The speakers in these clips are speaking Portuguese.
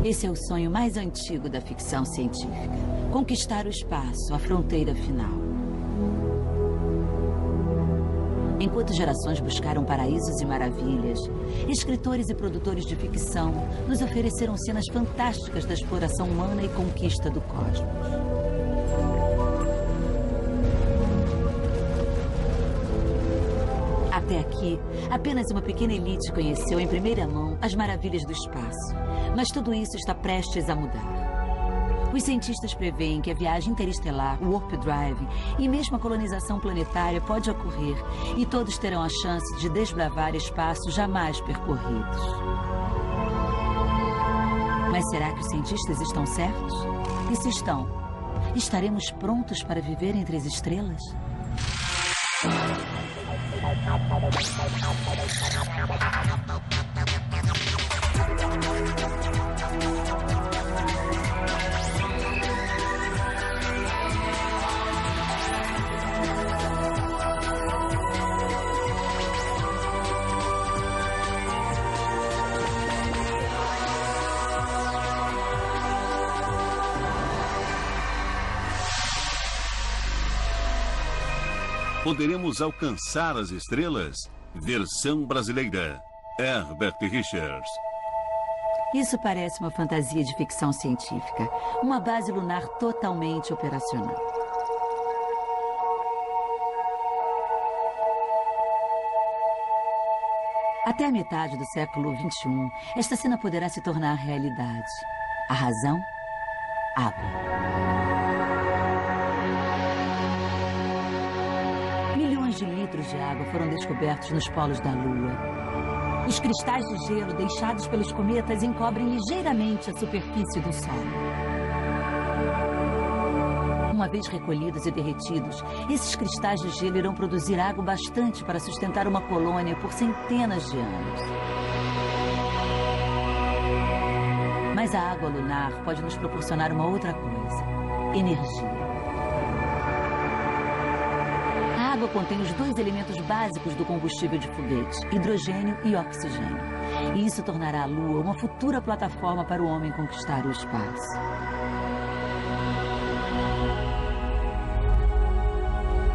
Esse é o sonho mais antigo da ficção científica. Conquistar o espaço, a fronteira final. Enquanto gerações buscaram paraísos e maravilhas, escritores e produtores de ficção nos ofereceram cenas fantásticas da exploração humana e conquista do cosmos. Até aqui, apenas uma pequena elite conheceu em primeira mão as maravilhas do espaço. Mas tudo isso está prestes a mudar. Os cientistas preveem que a viagem interestelar, o Warp Drive e mesmo a colonização planetária pode ocorrer e todos terão a chance de desbravar espaços jamais percorridos. Mas será que os cientistas estão certos? E se estão, estaremos prontos para viver entre as estrelas? Poderemos alcançar as estrelas? Versão brasileira. Herbert Richards. Isso parece uma fantasia de ficção científica. Uma base lunar totalmente operacional. Até a metade do século XXI, esta cena poderá se tornar realidade. A razão? Água. Milhões de litros de água foram descobertos nos polos da Lua. Os cristais de gelo deixados pelos cometas encobrem ligeiramente a superfície do Sol. Uma vez recolhidos e derretidos, esses cristais de gelo irão produzir água bastante para sustentar uma colônia por centenas de anos. Mas a água lunar pode nos proporcionar uma outra coisa: energia. A água contém os dois elementos básicos do combustível de foguete, hidrogênio e oxigênio. E isso tornará a Lua uma futura plataforma para o homem conquistar o espaço.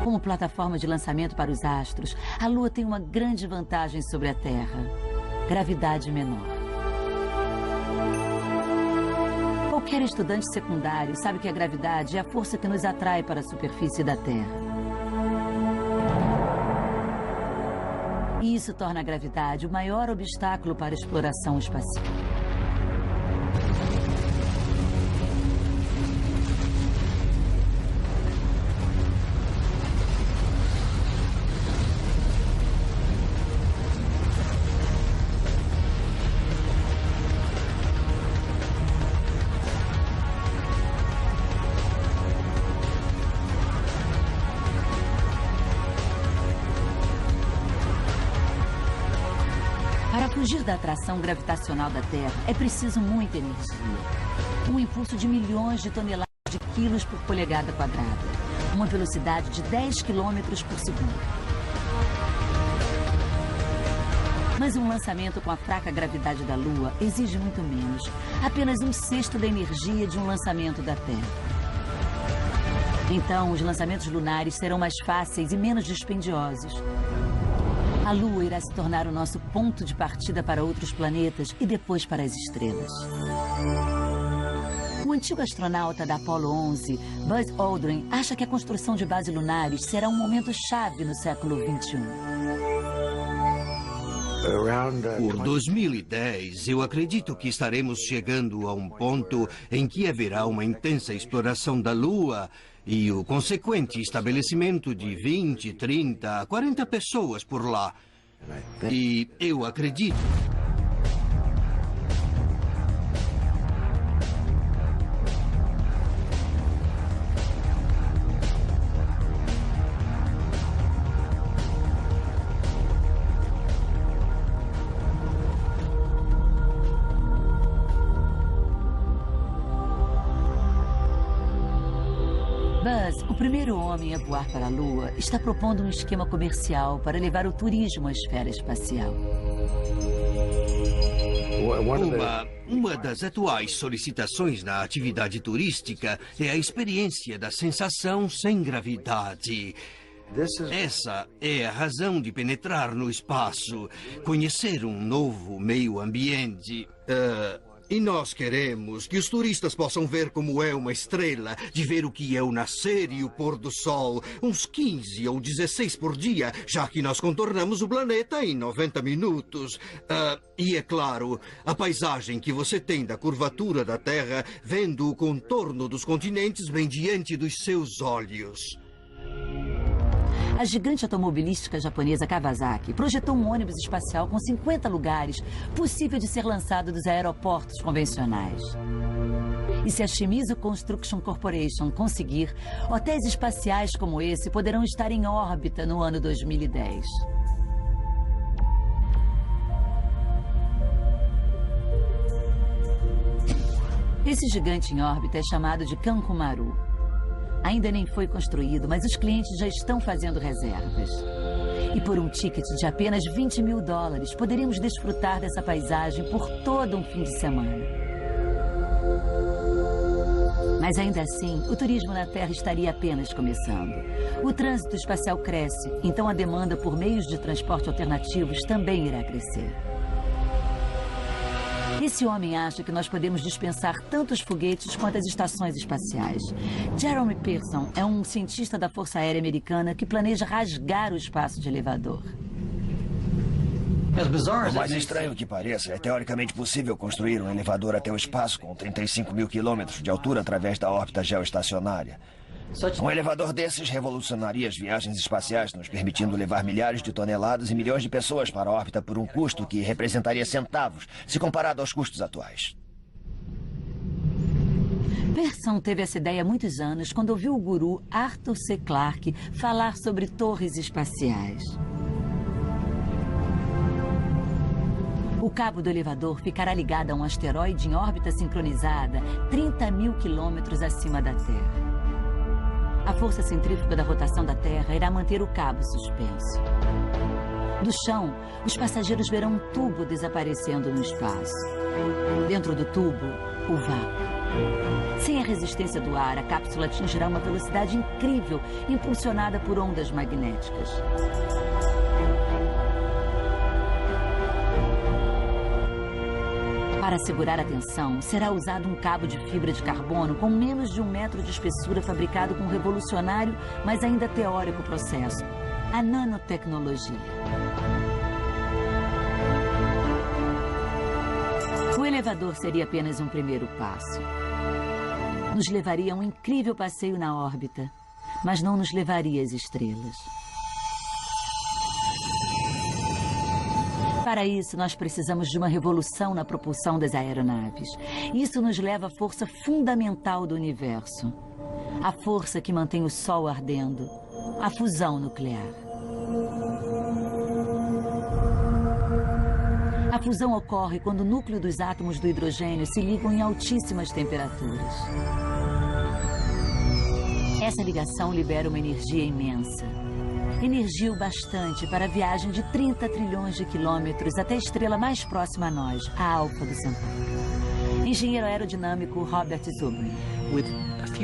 Como plataforma de lançamento para os astros, a Lua tem uma grande vantagem sobre a Terra: gravidade menor. Qualquer estudante secundário sabe que a gravidade é a força que nos atrai para a superfície da Terra. E isso torna a gravidade o maior obstáculo para a exploração espacial. Para fugir da atração gravitacional da Terra, é preciso muita energia. Um impulso de milhões de toneladas de quilos por polegada quadrada. Uma velocidade de 10 quilômetros por segundo. Mas um lançamento com a fraca gravidade da Lua exige muito menos. Apenas 1/6 da energia de um lançamento da Terra. Então, os lançamentos lunares serão mais fáceis e menos dispendiosos. A Lua irá se tornar o nosso ponto de partida para outros planetas e depois para as estrelas. O antigo astronauta da Apollo 11, Buzz Aldrin, acha que a construção de bases lunares será um momento chave no século XXI. Por 2010, eu acredito que estaremos chegando a um ponto em que haverá uma intensa exploração da Lua e o consequente estabelecimento de 20, 30, 40 pessoas por lá. E eu acredito... Buzz, o primeiro homem a voar para a Lua, está propondo um esquema comercial para levar o turismo à esfera espacial. Uma das atuais solicitações na atividade turística é a experiência da sensação sem gravidade. Essa é a razão de penetrar no espaço, conhecer um novo meio ambiente. E nós queremos que os turistas possam ver como é uma estrela, de ver o que é o nascer e o pôr do sol, uns 15 ou 16 por dia, já que nós contornamos o planeta em 90 minutos. E é claro, a paisagem que você tem da curvatura da Terra, vendo o contorno dos continentes bem diante dos seus olhos. A gigante automobilística japonesa Kawasaki projetou um ônibus espacial com 50 lugares, possível de ser lançado dos aeroportos convencionais. E se a Shimizu Construction Corporation conseguir, hotéis espaciais como esse poderão estar em órbita no ano 2010. Esse gigante em órbita é chamado de Kankumaru. Ainda nem foi construído, mas os clientes já estão fazendo reservas. E por um ticket de apenas $20 mil, poderíamos desfrutar dessa paisagem por todo um fim de semana. Mas ainda assim, o turismo na Terra estaria apenas começando. O trânsito espacial cresce, então a demanda por meios de transporte alternativos também irá crescer. Esse homem acha que nós podemos dispensar tanto os foguetes quanto as estações espaciais. Jeremy Pearson é um cientista da Força Aérea Americana que planeja rasgar o espaço de elevador. Por mais estranho que pareça, é teoricamente possível construir um elevador até o espaço com 35 mil quilômetros de altura através da órbita geoestacionária. Um elevador desses revolucionaria as viagens espaciais, nos permitindo levar milhares de toneladas e milhões de pessoas para a órbita por um custo que representaria centavos, se comparado aos custos atuais. Pearson teve essa ideia há muitos anos quando ouviu o guru Arthur C. Clarke falar sobre torres espaciais. O cabo do elevador ficará ligado a um asteroide em órbita sincronizada 30 mil quilômetros acima da Terra. A força centrífuga da rotação da Terra irá manter o cabo suspenso. Do chão, os passageiros verão um tubo desaparecendo no espaço. Dentro do tubo, o vácuo. Sem a resistência do ar, a cápsula atingirá uma velocidade incrível, impulsionada por ondas magnéticas. Para segurar a tensão, será usado um cabo de fibra de carbono com menos de 1 metro de espessura, fabricado com um revolucionário, mas ainda teórico processo, a nanotecnologia. O elevador seria apenas um primeiro passo. Nos levaria a um incrível passeio na órbita, mas não nos levaria às estrelas. Para isso, nós precisamos de uma revolução na propulsão das aeronaves. Isso nos leva à força fundamental do universo. A força que mantém o Sol ardendo. A fusão nuclear. A fusão ocorre quando o núcleo dos átomos do hidrogênio se ligam em altíssimas temperaturas. Essa ligação libera uma energia imensa. Energia o bastante para a viagem de 30 trilhões de quilômetros até a estrela mais próxima a nós, a Alfa do Centauro. Engenheiro aerodinâmico Robert Zubrin.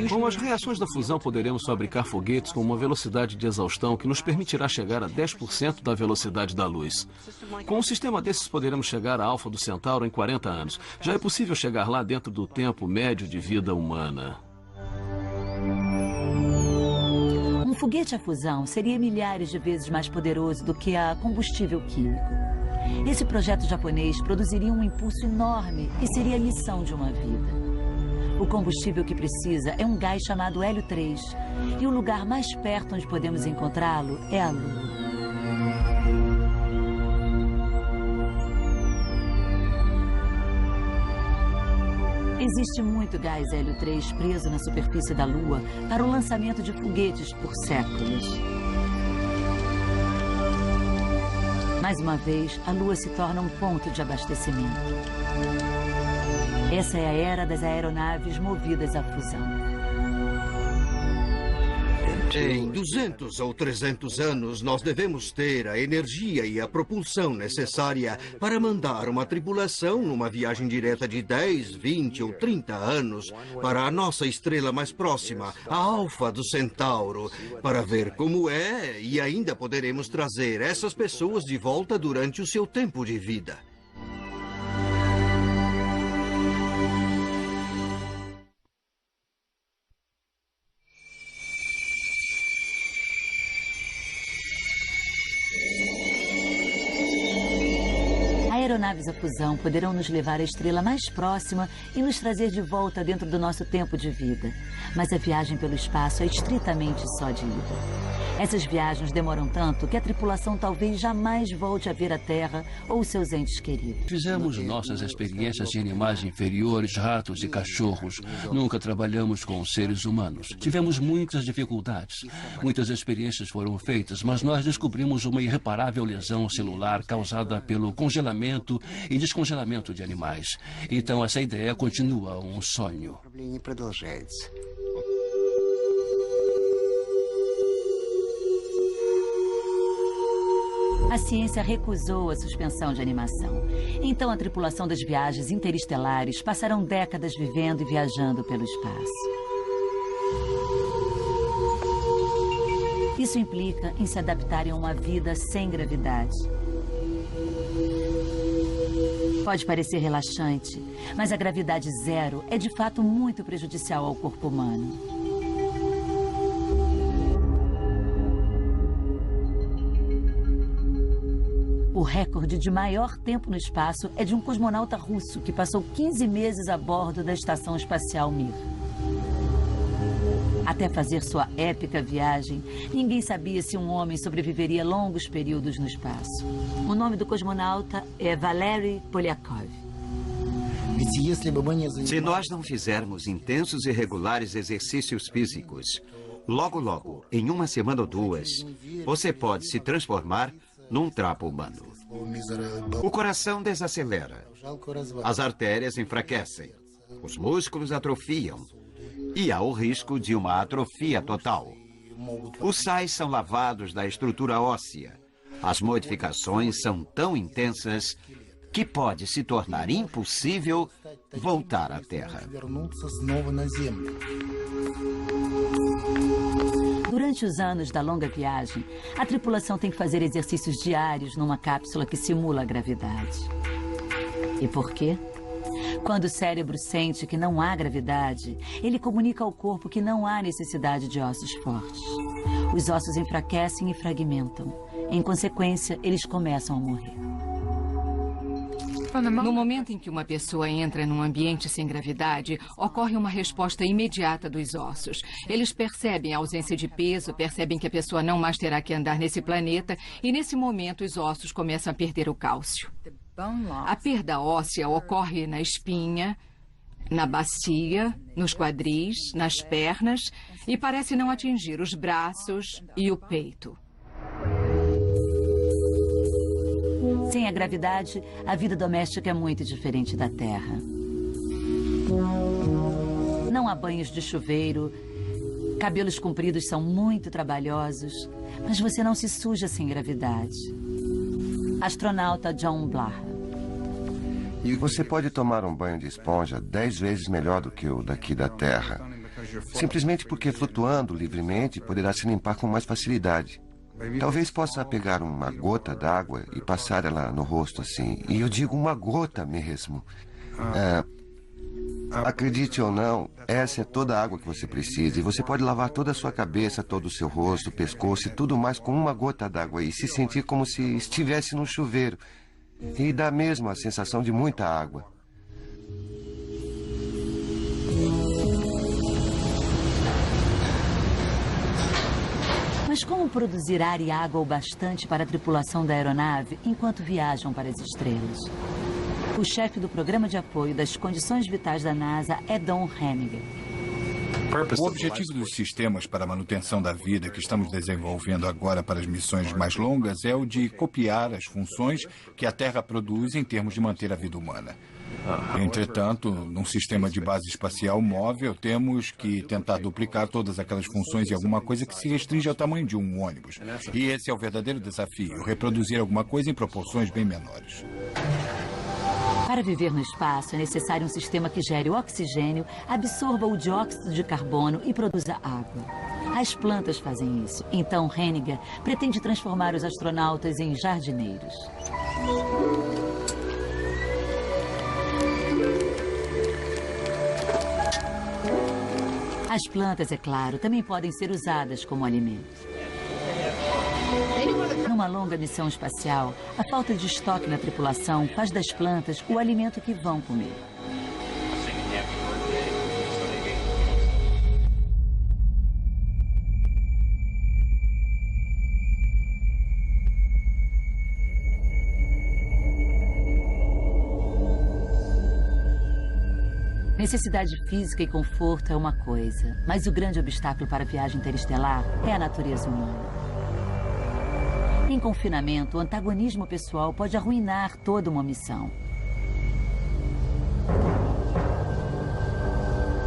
Com as reações da fusão, poderemos fabricar foguetes com uma velocidade de exaustão que nos permitirá chegar a 10% da velocidade da luz. Com um sistema desses, poderemos chegar à Alfa do Centauro em 40 anos. Já é possível chegar lá dentro do tempo médio de vida humana. Um foguete a fusão seria milhares de vezes mais poderoso do que a combustível químico. Esse projeto japonês produziria um impulso enorme e seria a missão de uma vida. O combustível que precisa é um gás chamado hélio 3, e o lugar mais perto onde podemos encontrá-lo é a Lua. Existe muito gás hélio 3 preso na superfície da Lua para o lançamento de foguetes por séculos. Mais uma vez, a Lua se torna um ponto de abastecimento. Essa é a era das aeronaves movidas à fusão. Em 200 ou 300 anos, nós devemos ter a energia e a propulsão necessária para mandar uma tripulação numa viagem direta de 10, 20 ou 30 anos para a nossa estrela mais próxima, a Alfa do Centauro, para ver como é, e ainda poderemos trazer essas pessoas de volta durante o seu tempo de vida. Aeronaves a fusão poderão nos levar à estrela mais próxima e nos trazer de volta dentro do nosso tempo de vida. Mas a viagem pelo espaço é estritamente só de ida. Essas viagens demoram tanto que a tripulação talvez jamais volte a ver a Terra ou seus entes queridos. Fizemos nossas experiências de animais inferiores, ratos e cachorros. Nunca trabalhamos com seres humanos. Tivemos muitas dificuldades. Muitas experiências foram feitas, mas nós descobrimos uma irreparável lesão celular causada pelo congelamento e descongelamento de animais. Então essa ideia continua um sonho. A ciência recusou a suspensão de animação. Então, a tripulação das viagens interestelares passarão décadas vivendo e viajando pelo espaço. Isso implica em se adaptarem a uma vida sem gravidade. Pode parecer relaxante, mas a gravidade zero é de fato muito prejudicial ao corpo humano. O recorde de maior tempo no espaço é de um cosmonauta russo que passou 15 meses a bordo da Estação Espacial Mir. Até fazer sua épica viagem, ninguém sabia se um homem sobreviveria longos períodos no espaço. O nome do cosmonauta é Valery Polyakov. Se nós não fizermos intensos e regulares exercícios físicos, logo, em uma semana ou duas, você pode se transformar num trapo humano. O coração desacelera, as artérias enfraquecem, os músculos atrofiam e há o risco de uma atrofia total. Os sais são lavados da estrutura óssea. As modificações são tão intensas que pode se tornar impossível voltar à Terra. Durante os anos da longa viagem, a tripulação tem que fazer exercícios diários numa cápsula que simula a gravidade. E por quê? Quando o cérebro sente que não há gravidade, ele comunica ao corpo que não há necessidade de ossos fortes. Os ossos enfraquecem e fragmentam. Em consequência, eles começam a morrer. No momento em que uma pessoa entra num ambiente sem gravidade, ocorre uma resposta imediata dos ossos. Eles percebem a ausência de peso, percebem que a pessoa não mais terá que andar nesse planeta e, nesse momento, os ossos começam a perder o cálcio. A perda óssea ocorre na espinha, na bacia, nos quadris, nas pernas e parece não atingir os braços e o peito. Sem a gravidade, a vida doméstica é muito diferente da Terra. Não há banhos de chuveiro, cabelos compridos são muito trabalhosos, mas você não se suja sem gravidade. Astronauta John Blaha. E você pode tomar um banho de esponja 10 vezes melhor do que o daqui da Terra. Simplesmente porque flutuando livremente poderá se limpar com mais facilidade. Talvez possa pegar uma gota d'água e passar ela no rosto assim. E eu digo uma gota mesmo. Acredite ou não, essa é toda a água que você precisa. E você pode lavar toda a sua cabeça, todo o seu rosto, pescoço e tudo mais com uma gota d'água. E se sentir como se estivesse num chuveiro. E dá mesmo a sensação de muita água. Mas como produzir ar e água o bastante para a tripulação da aeronave enquanto viajam para as estrelas? O chefe do programa de apoio das condições vitais da NASA é Don Hemminger. O objetivo dos sistemas para a manutenção da vida que estamos desenvolvendo agora para as missões mais longas é o de copiar as funções que a Terra produz em termos de manter a vida humana. Entretanto, num sistema de base espacial móvel, temos que tentar duplicar todas aquelas funções em alguma coisa que se restringe ao tamanho de um ônibus. E esse é o verdadeiro desafio, reproduzir alguma coisa em proporções bem menores. Para viver no espaço, é necessário um sistema que gere o oxigênio, absorva o dióxido de carbono e produza água. As plantas fazem isso. Então, Henniger pretende transformar os astronautas em jardineiros. As plantas, é claro, também podem ser usadas como alimento. Numa longa missão espacial, a falta de estoque na tripulação faz das plantas o alimento que vão comer. Necessidade física e conforto é uma coisa, mas o grande obstáculo para a viagem interestelar é a natureza humana. Em confinamento, o antagonismo pessoal pode arruinar toda uma missão.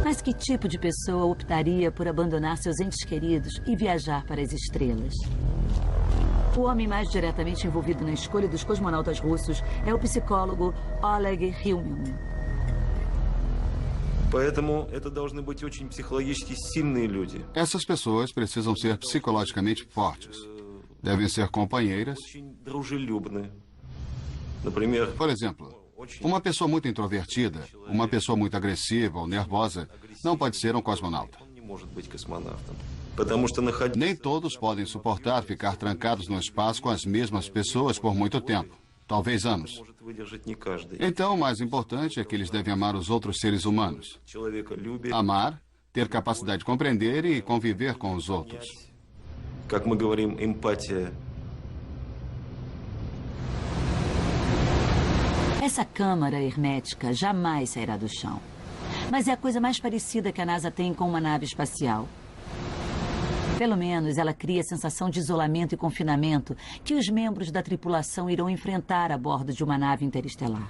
Mas que tipo de pessoa optaria por abandonar seus entes queridos e viajar para as estrelas? O homem mais diretamente envolvido na escolha dos cosmonautas russos é o psicólogo Oleg Hilmin. Essas pessoas precisam ser psicologicamente fortes. Devem ser companheiras. Por exemplo, uma pessoa muito introvertida, uma pessoa muito agressiva ou nervosa, não pode ser um cosmonauta. Nem todos podem suportar ficar trancados no espaço com as mesmas pessoas por muito tempo, talvez anos. Então, o mais importante é que eles devem amar os outros seres humanos. Amar, ter capacidade de compreender e conviver com os outros. Как мы говорим, эмпатия. Essa câmara hermética jamais sairá do chão. Mas é a coisa mais parecida que a NASA tem com uma nave espacial. Pelo menos ela cria a sensação de isolamento e confinamento que os membros da tripulação irão enfrentar a bordo de uma nave interestelar.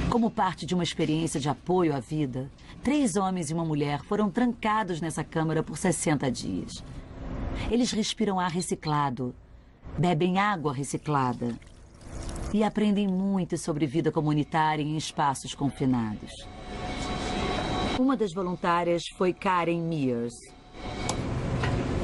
Como parte de uma experiência de apoio à vida, 3 homens e uma mulher foram trancados nessa câmara por 60 dias. Eles respiram ar reciclado, bebem água reciclada e aprendem muito sobre vida comunitária em espaços confinados. Uma das voluntárias foi Karen Mears.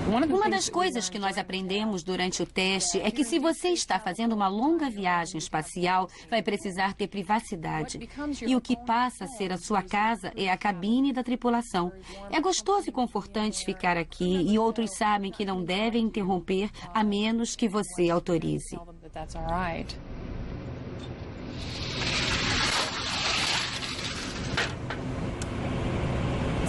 Uma das coisas que nós aprendemos durante o teste é que se você está fazendo uma longa viagem espacial, vai precisar ter privacidade. E o que passa a ser a sua casa é a cabine da tripulação. É gostoso e confortante ficar aqui e outros sabem que não devem interromper a menos que você autorize.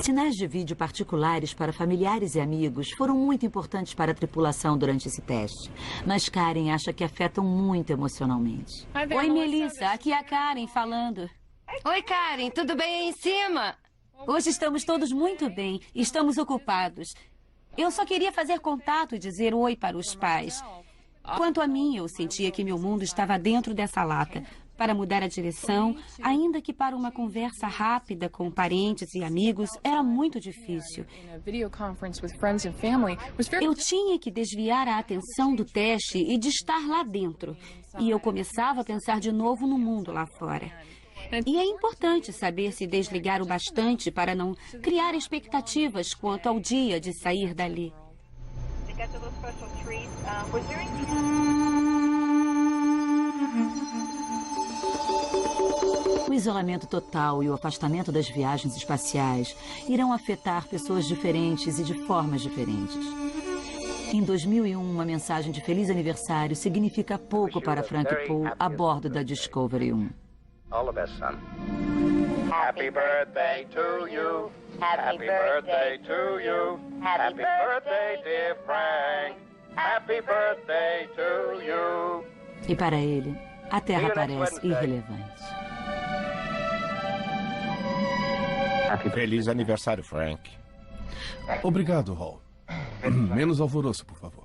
Sinais de vídeo particulares para familiares e amigos foram muito importantes para a tripulação durante esse teste. Mas Karen acha que afetam muito emocionalmente. Oi, Melissa. Aqui é a Karen falando. Oi, Karen. Tudo bem aí em cima? Hoje estamos todos muito bem. Estamos ocupados. Eu só queria fazer contato e dizer oi para os pais. Quanto a mim, eu sentia que meu mundo estava dentro dessa lata. Para mudar a direção, ainda que para uma conversa rápida com parentes e amigos, era muito difícil. Eu tinha que desviar a atenção do teste e de estar lá dentro. E eu começava a pensar de novo no mundo lá fora. E é importante saber se desligar o bastante para não criar expectativas quanto ao dia de sair dali. O isolamento total e o afastamento das viagens espaciais irão afetar pessoas diferentes e de formas diferentes. Em 2001, uma mensagem de feliz aniversário significa pouco para Frank Poole a bordo da Discovery 1. All the best, son. Happy birthday to you. Happy birthday to you. Happy birthday, dear Frank. Happy birthday to you. E para ele, a Terra parece irrelevante. Feliz aniversário, Frank. Obrigado, Hall. Menos alvoroço, por favor.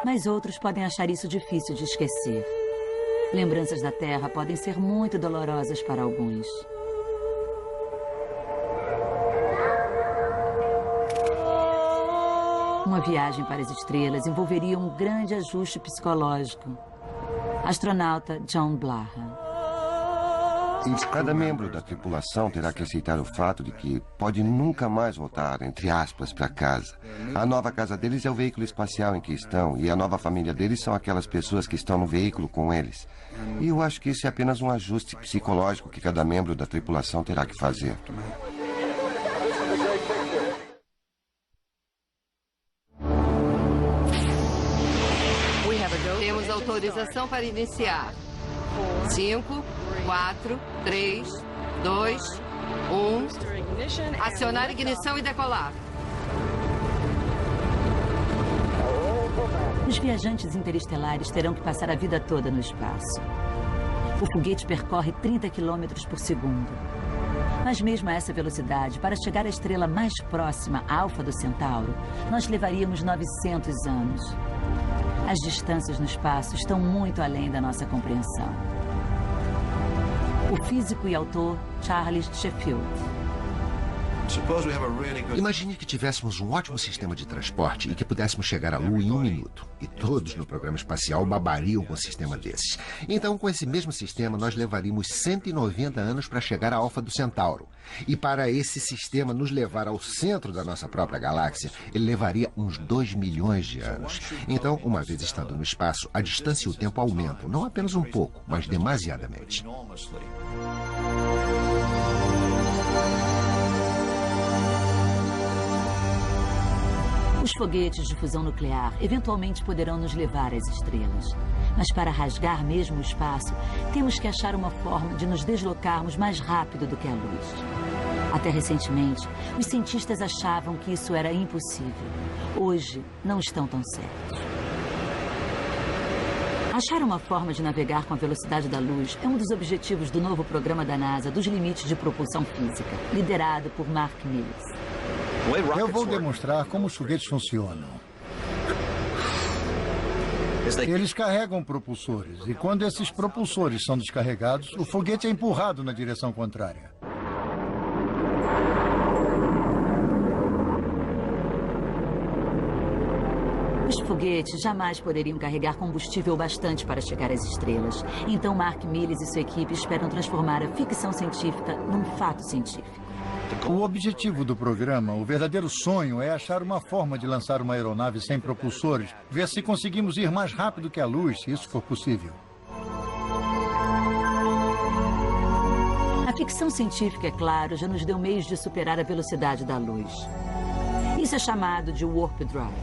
Mas outros podem achar isso difícil de esquecer. Lembranças da Terra podem ser muito dolorosas para alguns. Uma viagem para as estrelas envolveria um grande ajuste psicológico. Astronauta John Blaha. Cada membro da tripulação terá que aceitar o fato de que pode nunca mais voltar, entre aspas, para casa. A nova casa deles é o veículo espacial em que estão, e a nova família deles são aquelas pessoas que estão no veículo com eles. E eu acho que isso é apenas um ajuste psicológico que cada membro da tripulação terá que fazer. Temos autorização para iniciar. 5, 4, 3, 2, 1. Acionar ignição e decolar. Os viajantes interestelares terão que passar a vida toda no espaço. O foguete percorre 30 km por segundo. Mas mesmo a essa velocidade, para chegar à estrela mais próxima, Alfa do Centauro, nós levaríamos 900 anos. As distâncias no espaço estão muito além da nossa compreensão. O físico e autor Charles Sheffield. Imagine que tivéssemos um ótimo sistema de transporte e que pudéssemos chegar à Lua em 1 minuto. E todos no programa espacial babariam com um sistema desses. Então, com esse mesmo sistema, nós levaríamos 190 anos para chegar à Alfa do Centauro. E para esse sistema nos levar ao centro da nossa própria galáxia, ele levaria uns 2 milhões de anos. Então, uma vez estando no espaço, a distância e o tempo aumentam, não apenas um pouco, mas demasiadamente. Os foguetes de fusão nuclear eventualmente poderão nos levar às estrelas. Mas para rasgar mesmo o espaço, temos que achar uma forma de nos deslocarmos mais rápido do que a luz. Até recentemente, os cientistas achavam que isso era impossível. Hoje, não estão tão certos. Achar uma forma de navegar com a velocidade da luz é um dos objetivos do novo programa da NASA dos limites de propulsão física, liderado por Mark Mills. Eu vou demonstrar como os foguetes funcionam. Eles carregam propulsores, e quando esses propulsores são descarregados, o foguete é empurrado na direção contrária. Os foguetes jamais poderiam carregar combustível bastante para chegar às estrelas. Então Mark Mills e sua equipe esperam transformar a ficção científica num fato científico. O objetivo do programa, o verdadeiro sonho, é achar uma forma de lançar uma aeronave sem propulsores, ver se conseguimos ir mais rápido que a luz, se isso for possível. A ficção científica, é claro, já nos deu meios de superar a velocidade da luz. Isso é chamado de Warp Drive.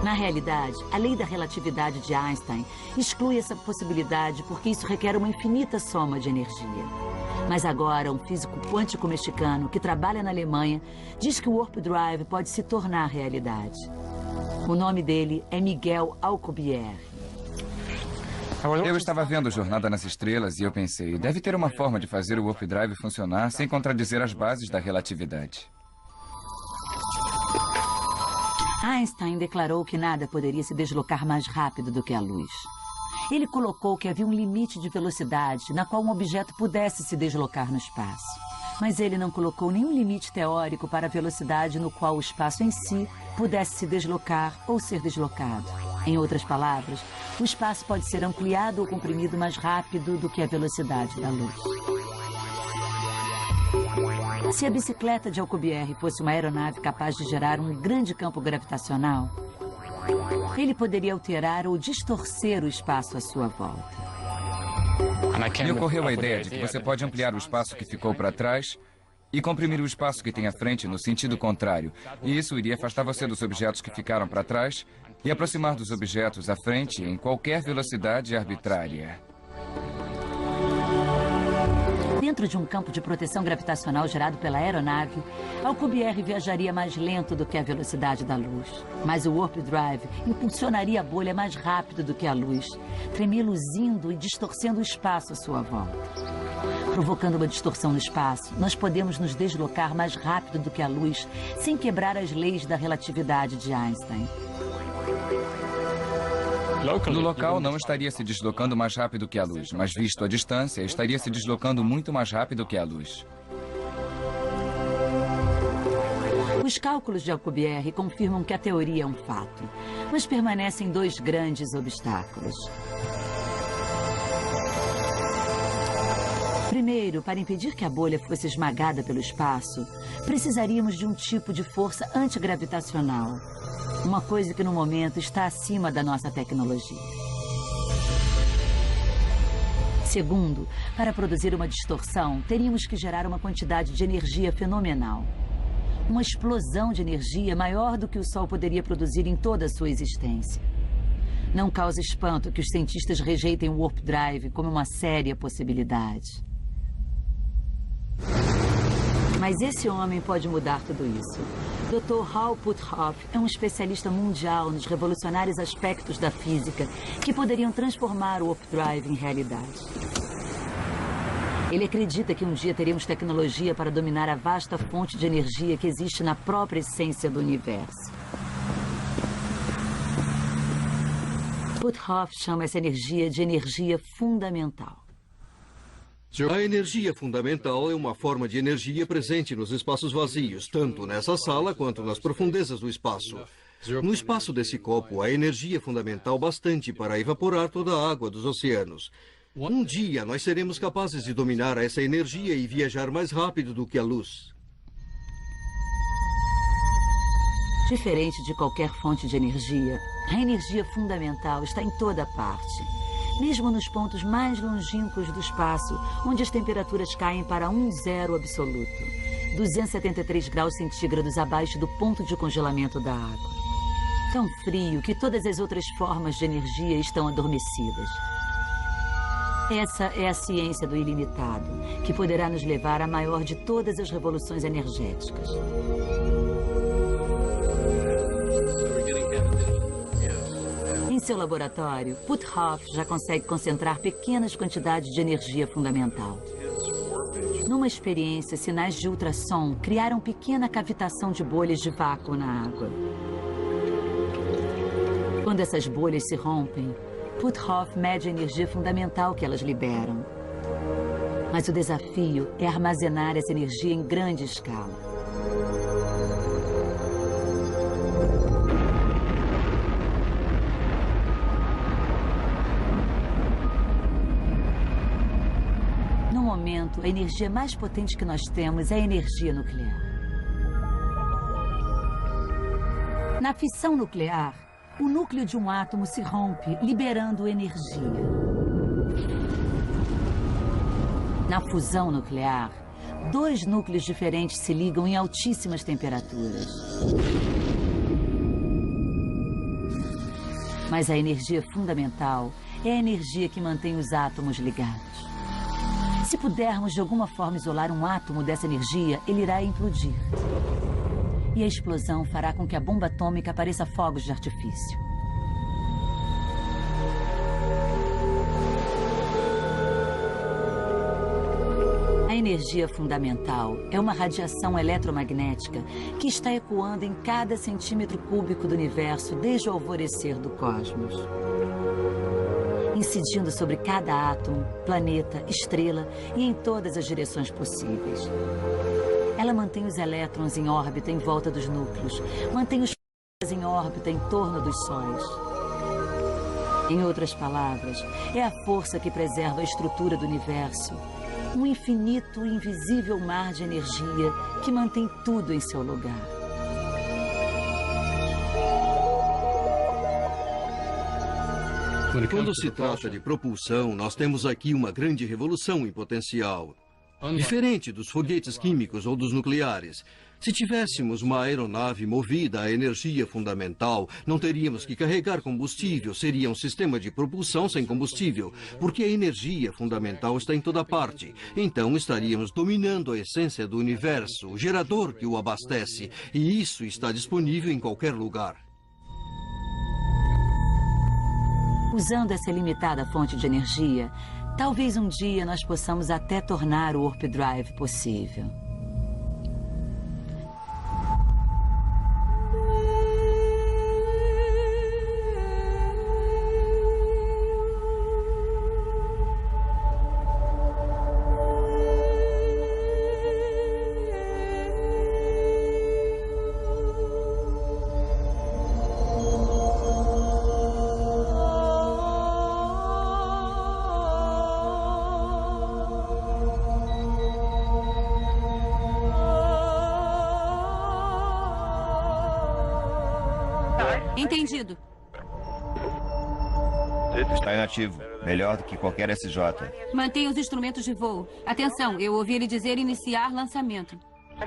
Na realidade, a lei da relatividade de Einstein exclui essa possibilidade porque isso requer uma infinita soma de energia. Mas agora, um físico quântico mexicano que trabalha na Alemanha diz que o Warp Drive pode se tornar realidade. O nome dele é Miguel Alcubierre. Eu estava vendo Jornada nas Estrelas e eu pensei, deve ter uma forma de fazer o Warp Drive funcionar sem contradizer as bases da relatividade. Einstein declarou que nada poderia se deslocar mais rápido do que a luz. Ele colocou que havia um limite de velocidade na qual um objeto pudesse se deslocar no espaço. Mas ele não colocou nenhum limite teórico para a velocidade no qual o espaço em si pudesse se deslocar ou ser deslocado. Em outras palavras, o espaço pode ser ampliado ou comprimido mais rápido do que a velocidade da luz. Se a bicicleta de Alcubierre fosse uma aeronave capaz de gerar um grande campo gravitacional, ele poderia alterar ou distorcer o espaço à sua volta. Me ocorreu a ideia de que você pode ampliar o espaço que ficou para trás e comprimir o espaço que tem à frente no sentido contrário. E isso iria afastar você dos objetos que ficaram para trás e aproximar dos objetos à frente em qualquer velocidade arbitrária. Dentro de um campo de proteção gravitacional gerado pela aeronave, Alcubierre viajaria mais lento do que a velocidade da luz. Mas o Warp Drive impulsionaria a bolha mais rápido do que a luz, tremeluzindo e distorcendo o espaço à sua volta. Provocando uma distorção no espaço, nós podemos nos deslocar mais rápido do que a luz, sem quebrar as leis da relatividade de Einstein. No local, não estaria se deslocando mais rápido que a luz, mas visto a distância, estaria se deslocando muito mais rápido que a luz. Os cálculos de Alcubierre confirmam que a teoria é um fato, mas permanecem dois grandes obstáculos. Primeiro, para impedir que a bolha fosse esmagada pelo espaço, precisaríamos de um tipo de força antigravitacional. Uma coisa que no momento está acima da nossa tecnologia. Segundo, para produzir uma distorção, teríamos que gerar uma quantidade de energia fenomenal. Uma explosão de energia maior do que o Sol poderia produzir em toda a sua existência. Não causa espanto que os cientistas rejeitem o Warp Drive como uma séria possibilidade. Mas esse homem pode mudar tudo isso. Dr. Hal Puthoff é um especialista mundial nos revolucionários aspectos da física que poderiam transformar o Warp Drive em realidade. Ele acredita que um dia teremos tecnologia para dominar a vasta fonte de energia que existe na própria essência do universo. Puthoff chama essa energia de energia fundamental. A energia fundamental é uma forma de energia presente nos espaços vazios, tanto nessa sala quanto nas profundezas do espaço. No espaço desse copo, há energia fundamental bastante para evaporar toda a água dos oceanos. Um dia, nós seremos capazes de dominar essa energia e viajar mais rápido do que a luz. Diferente de qualquer fonte de energia, a energia fundamental está em toda parte. Mesmo nos pontos mais longínquos do espaço, onde as temperaturas caem para um zero absoluto, 273 graus centígrados abaixo do ponto de congelamento da água. Tão frio que todas as outras formas de energia estão adormecidas. Essa é a ciência do ilimitado, que poderá nos levar à maior de todas as revoluções energéticas. Em seu laboratório, Puthoff já consegue concentrar pequenas quantidades de energia fundamental. Numa experiência, sinais de ultrassom criaram pequena cavitação de bolhas de vácuo na água. Quando essas bolhas se rompem, Puthoff mede a energia fundamental que elas liberam. Mas o desafio é armazenar essa energia em grande escala. No momento, a energia mais potente que nós temos é a energia nuclear. Na fissão nuclear, o núcleo de um átomo se rompe, liberando energia. Na fusão nuclear, dois núcleos diferentes se ligam em altíssimas temperaturas. Mas a energia fundamental é a energia que mantém os átomos ligados. Se pudermos de alguma forma isolar um átomo dessa energia, ele irá implodir. E a explosão fará com que a bomba atômica pareça fogos de artifício. A energia fundamental é uma radiação eletromagnética que está ecoando em cada centímetro cúbico do universo desde o alvorecer do cosmos, incidindo sobre cada átomo, planeta, estrela e em todas as direções possíveis. Ela mantém os elétrons em órbita em volta dos núcleos, mantém os planetas em órbita em torno dos sóis. Em outras palavras, é a força que preserva a estrutura do universo, um infinito e invisível mar de energia que mantém tudo em seu lugar. Quando se trata de propulsão, nós temos aqui uma grande revolução em potencial. Diferente dos foguetes químicos ou dos nucleares, Se tivéssemos uma aeronave movida a energia fundamental, não teríamos que carregar combustível, seria um sistema de propulsão sem combustível, porque a energia fundamental está em toda parte. Então estaríamos dominando a essência do universo, o gerador que o abastece, e isso está disponível em qualquer lugar. Usando essa limitada fonte de energia, talvez um dia nós possamos até tornar o Warp Drive possível. Entendido. Está inativo. Melhor do que qualquer SJ. Mantenha os instrumentos de voo. Atenção, eu ouvi ele dizer iniciar lançamento.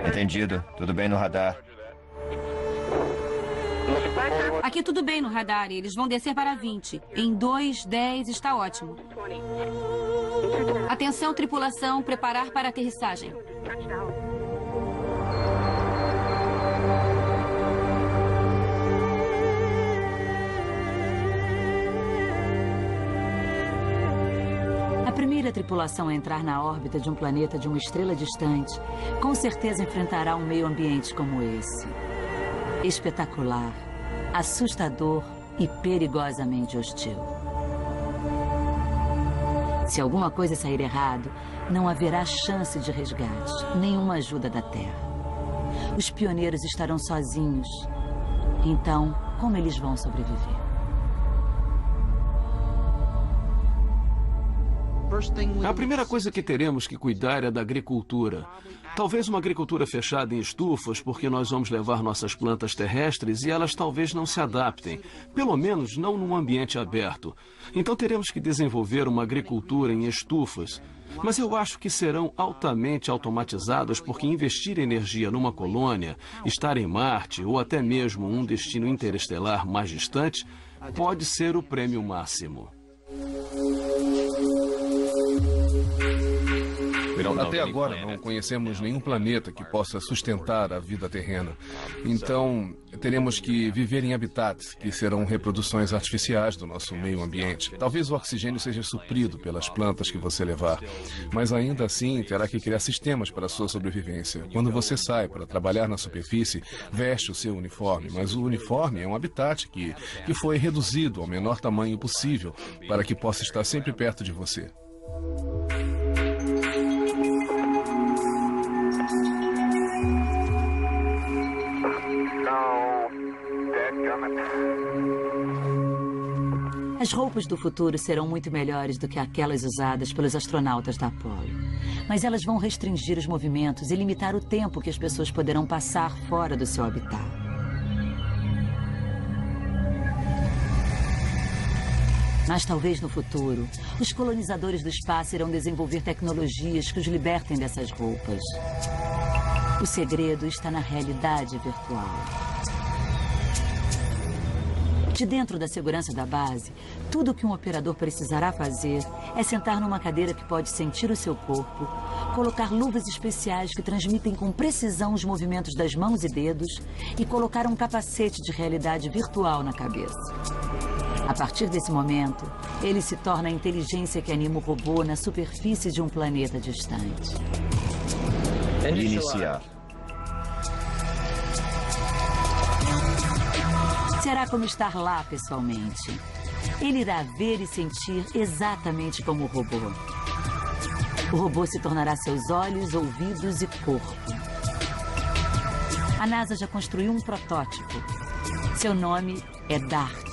Entendido. Tudo bem no radar. Aqui tudo bem no radar. Eles vão descer para 20. Em 2, 10 está ótimo. Atenção, tripulação. Preparar para aterrissagem. A primeira tripulação a entrar na órbita de um planeta de uma estrela distante, com certeza enfrentará um meio ambiente como esse. Espetacular, assustador e perigosamente hostil. Se alguma coisa sair errado, não haverá chance de resgate, nenhuma ajuda da Terra. Os pioneiros estarão sozinhos. Então, como eles vão sobreviver? A primeira coisa que teremos que cuidar é da agricultura. Talvez uma agricultura fechada em estufas, porque nós vamos levar nossas plantas terrestres e elas talvez não se adaptem, pelo menos não num ambiente aberto. Então teremos que desenvolver uma agricultura em estufas. Mas eu acho que serão altamente automatizadas, porque investir energia numa colônia, estar em Marte ou até mesmo um destino interestelar mais distante, pode ser o prêmio máximo. Até agora não conhecemos nenhum planeta que possa sustentar a vida terrena. Então, teremos que viver em habitats que serão reproduções artificiais do nosso meio ambiente. Talvez o oxigênio seja suprido pelas plantas que você levar, mas ainda assim terá que criar sistemas para a sua sobrevivência. Quando você sai para trabalhar na superfície, veste o seu uniforme, mas o uniforme é um habitat que foi reduzido ao menor tamanho possível para que possa estar sempre perto de você. As roupas do futuro serão muito melhores do que aquelas usadas pelos astronautas da Apollo. Mas elas vão restringir os movimentos e limitar o tempo que as pessoas poderão passar fora do seu habitat. Mas talvez no futuro, os colonizadores do espaço irão desenvolver tecnologias que os libertem dessas roupas. O segredo está na realidade virtual. De dentro da segurança da base, tudo o que um operador precisará fazer é sentar numa cadeira que pode sentir o seu corpo, colocar luvas especiais que transmitem com precisão os movimentos das mãos e dedos e colocar um capacete de realidade virtual na cabeça. A partir desse momento, ele se torna a inteligência que anima o robô na superfície de um planeta distante. Iniciar. Será como estar lá pessoalmente. Ele irá ver e sentir exatamente como o robô. O robô se tornará seus olhos, ouvidos e corpo. A NASA já construiu um protótipo. Seu nome é DART.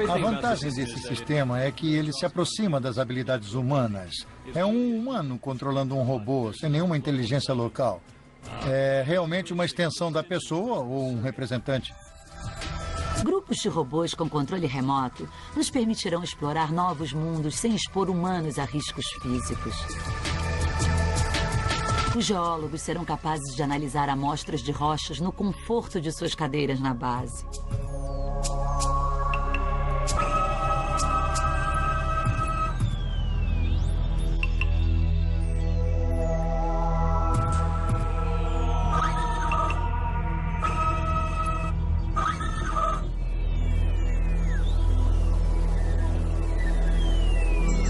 A vantagem desse sistema é que ele se aproxima das habilidades humanas. É um humano controlando um robô, sem nenhuma inteligência local. É realmente uma extensão da pessoa ou um representante? Grupos de robôs com controle remoto nos permitirão explorar novos mundos sem expor humanos a riscos físicos. Os geólogos serão capazes de analisar amostras de rochas no conforto de suas cadeiras na base.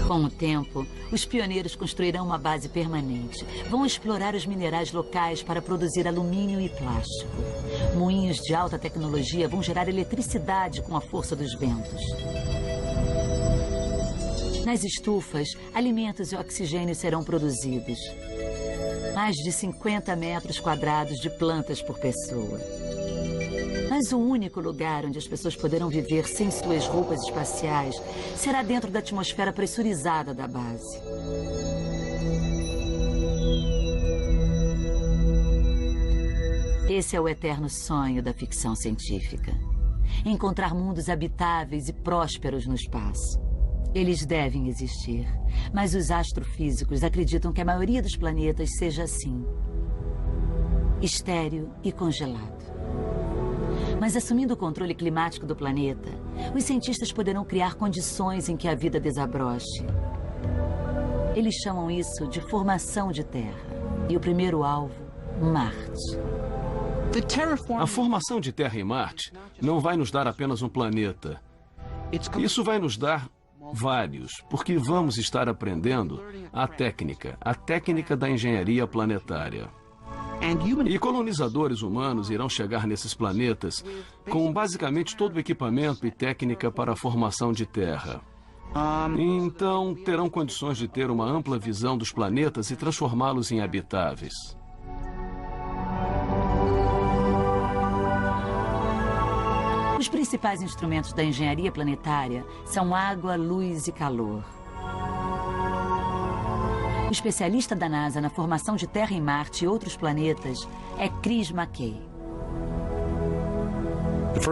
Com o tempo, os pioneiros construirão uma base permanente. Vão explorar os minerais locais para produzir alumínio e plástico. Moinhos de alta tecnologia vão gerar eletricidade com a força dos ventos. Nas estufas, alimentos e oxigênio serão produzidos. Mais de 50 metros quadrados de plantas por pessoa. Mas o único lugar onde as pessoas poderão viver sem suas roupas espaciais será dentro da atmosfera pressurizada da base. Esse é o eterno sonho da ficção científica. Encontrar mundos habitáveis e prósperos no espaço. Eles devem existir, mas os astrofísicos acreditam que a maioria dos planetas seja assim. Estéril e congelado. Mas assumindo o controle climático do planeta, os cientistas poderão criar condições em que a vida desabroche. Eles chamam isso de formação de terra. E o primeiro alvo, Marte. A formação de Terra em Marte não vai nos dar apenas um planeta. Isso vai nos dar vários, porque vamos estar aprendendo a técnica da engenharia planetária. E colonizadores humanos irão chegar nesses planetas com basicamente todo o equipamento e técnica para a formação de terra. Então, terão condições de ter uma ampla visão dos planetas e transformá-los em habitáveis. Os principais instrumentos da engenharia planetária são água, luz e calor. O especialista da NASA na formação de Terra em Marte e outros planetas é Chris McKay.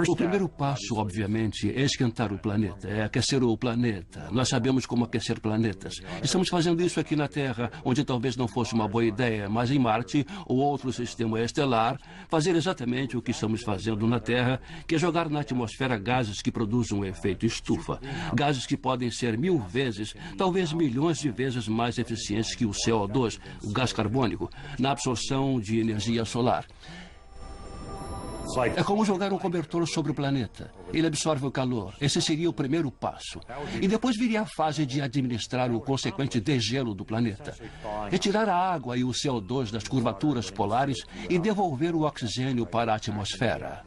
O primeiro passo, obviamente, é esquentar o planeta, é aquecer o planeta. Nós sabemos como aquecer planetas. Estamos fazendo isso aqui na Terra, onde talvez não fosse uma boa ideia, mas em Marte, ou outro sistema estelar, fazer exatamente o que estamos fazendo na Terra, que é jogar na atmosfera gases que produzem um efeito estufa. Gases que podem ser 1000 vezes, talvez milhões de vezes mais eficientes que o CO2, o gás carbônico, na absorção de energia solar. É como jogar um cobertor sobre o planeta. Ele absorve o calor. Esse seria o primeiro passo. E depois viria a fase de administrar o consequente degelo do planeta. Retirar a água e o CO2 das curvaturas polares e devolver o oxigênio para a atmosfera.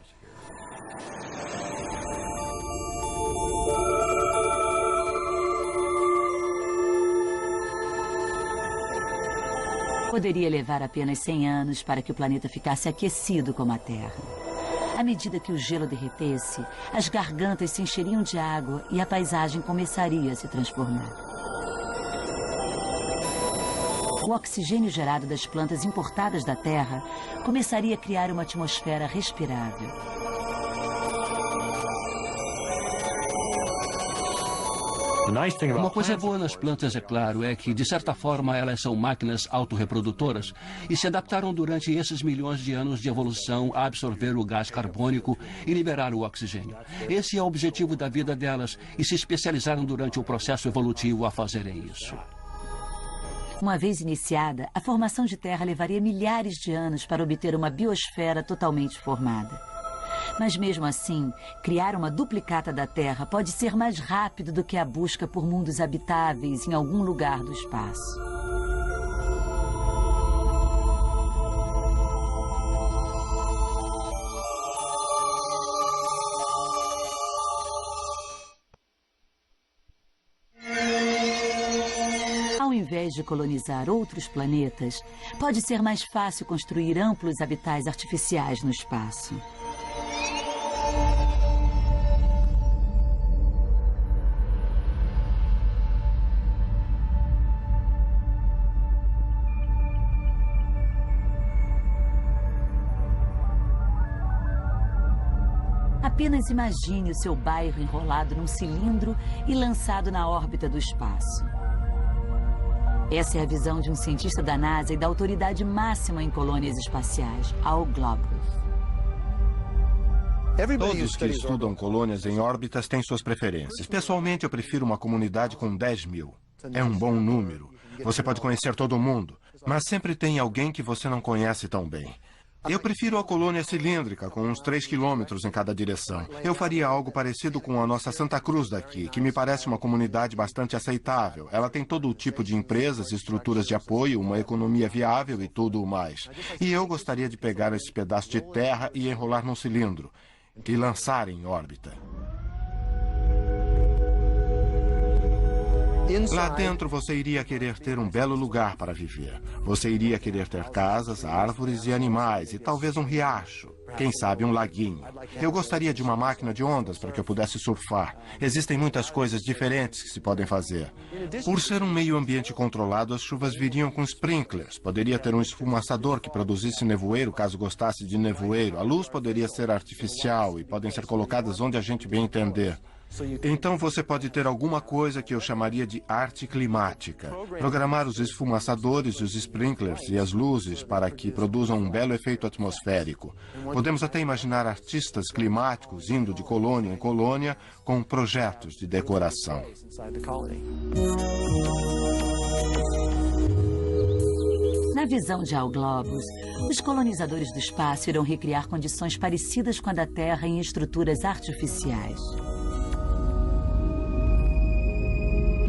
Poderia levar apenas 100 anos para que o planeta ficasse aquecido como a Terra. À medida que o gelo derretesse, as gargantas se encheriam de água e a paisagem começaria a se transformar. O oxigênio gerado das plantas importadas da Terra começaria a criar uma atmosfera respirável. Uma coisa boa nas plantas, é claro, é que, de certa forma, elas são máquinas autorreprodutoras e se adaptaram durante esses milhões de anos de evolução a absorver o gás carbônico e liberar o oxigênio. Esse é o objetivo da vida delas e se especializaram durante o processo evolutivo a fazerem isso. Uma vez iniciada, a formação de terra levaria milhares de anos para obter uma biosfera totalmente formada. Mas mesmo assim, criar uma duplicata da Terra pode ser mais rápido do que a busca por mundos habitáveis em algum lugar do espaço. Ao invés de colonizar outros planetas, pode ser mais fácil construir amplos habitats artificiais no espaço. Apenas imagine o seu bairro enrolado num cilindro e lançado na órbita do espaço. Essa é a visão de um cientista da NASA e da autoridade máxima em colônias espaciais, Al Globus. Todos que estudam colônias em órbitas têm suas preferências. Pessoalmente, eu prefiro uma comunidade com 10 mil. É um bom número. Você pode conhecer todo mundo, mas sempre tem alguém que você não conhece tão bem. Eu prefiro a colônia cilíndrica, com uns 3 quilômetros em cada direção. Eu faria algo parecido com a nossa Santa Cruz daqui, que me parece uma comunidade bastante aceitável. Ela tem todo o tipo de empresas, estruturas de apoio, uma economia viável e tudo o mais. E eu gostaria de pegar esse pedaço de terra e enrolar num cilindro e lançar em órbita. Lá dentro você iria querer ter um belo lugar para viver. Você iria querer ter casas, árvores e animais, e talvez um riacho. Quem sabe um laguinho. Eu gostaria de uma máquina de ondas para que eu pudesse surfar. Existem muitas coisas diferentes que se podem fazer. Por ser um meio ambiente controlado, as chuvas viriam com sprinklers. Poderia ter um esfumaçador que produzisse nevoeiro caso gostasse de nevoeiro. A luz poderia ser artificial e podem ser colocadas onde a gente bem entender. Então você pode ter alguma coisa que eu chamaria de arte climática. Programar os esfumaçadores, os sprinklers e as luzes para que produzam um belo efeito atmosférico. Podemos até imaginar artistas climáticos indo de colônia em colônia com projetos de decoração. Na visão de Al Globus, os colonizadores do espaço irão recriar condições parecidas com a da Terra em estruturas artificiais.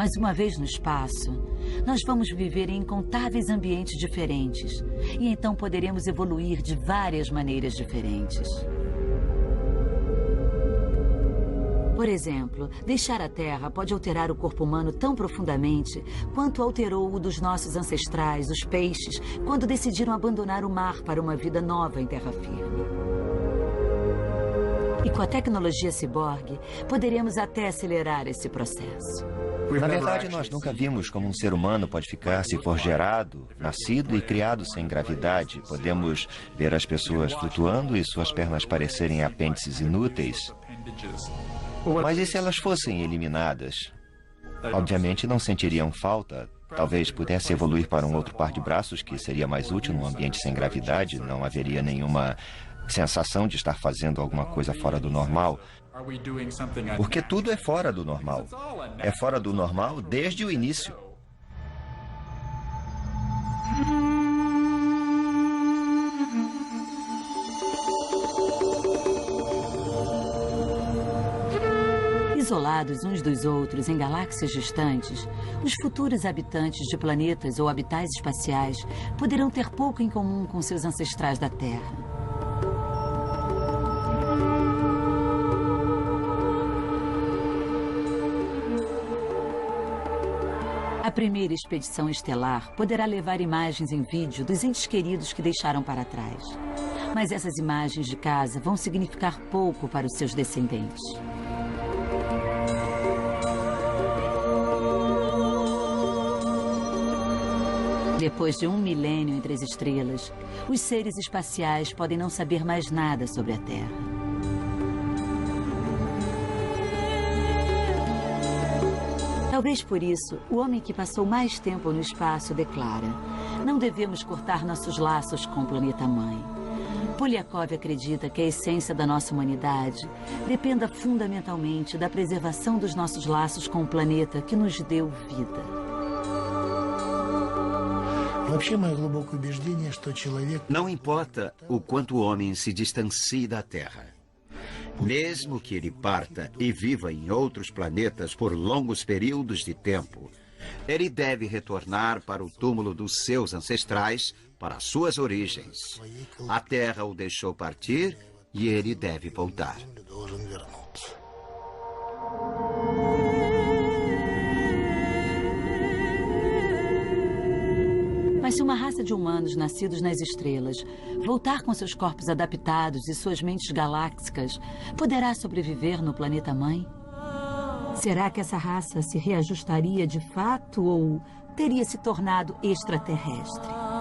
Mas uma vez no espaço, nós vamos viver em incontáveis ambientes diferentes e então poderemos evoluir de várias maneiras diferentes. Por exemplo, deixar a Terra pode alterar o corpo humano tão profundamente quanto alterou o dos nossos ancestrais, os peixes, quando decidiram abandonar o mar para uma vida nova em terra firme. E com a tecnologia ciborgue, poderemos até acelerar esse processo. Na verdade, nós nunca vimos como um ser humano pode ficar se for gerado, nascido e criado sem gravidade. Podemos ver as pessoas flutuando e suas pernas parecerem apêndices inúteis. Mas e se elas fossem eliminadas? Obviamente não sentiriam falta. Talvez pudesse evoluir para um outro par de braços que seria mais útil num ambiente sem gravidade. Não haveria nenhuma sensação de estar fazendo alguma coisa fora do normal. Porque tudo é fora do normal. É fora do normal desde o início. Isolados uns dos outros em galáxias distantes, os futuros habitantes de planetas ou habitats espaciais poderão ter pouco em comum com seus ancestrais da Terra. A primeira expedição estelar poderá levar imagens em vídeo dos entes queridos que deixaram para trás. Mas essas imagens de casa vão significar pouco para os seus descendentes. Depois de 1 milênio entre as estrelas, os seres espaciais podem não saber mais nada sobre a Terra. Talvez por isso, o homem que passou mais tempo no espaço declara: não devemos cortar nossos laços com o planeta-mãe. Polyakov acredita que a essência da nossa humanidade dependa fundamentalmente da preservação dos nossos laços com o planeta que nos deu vida. Não importa o quanto o homem se distancie da Terra. Mesmo que ele parta e viva em outros planetas por longos períodos de tempo, ele deve retornar para o túmulo dos seus ancestrais, para suas origens. A Terra o deixou partir e ele deve voltar. Mas se uma raça de humanos nascidos nas estrelas voltar com seus corpos adaptados e suas mentes galácticas, poderá sobreviver no planeta-mãe? Será que essa raça se reajustaria de fato ou teria se tornado extraterrestre?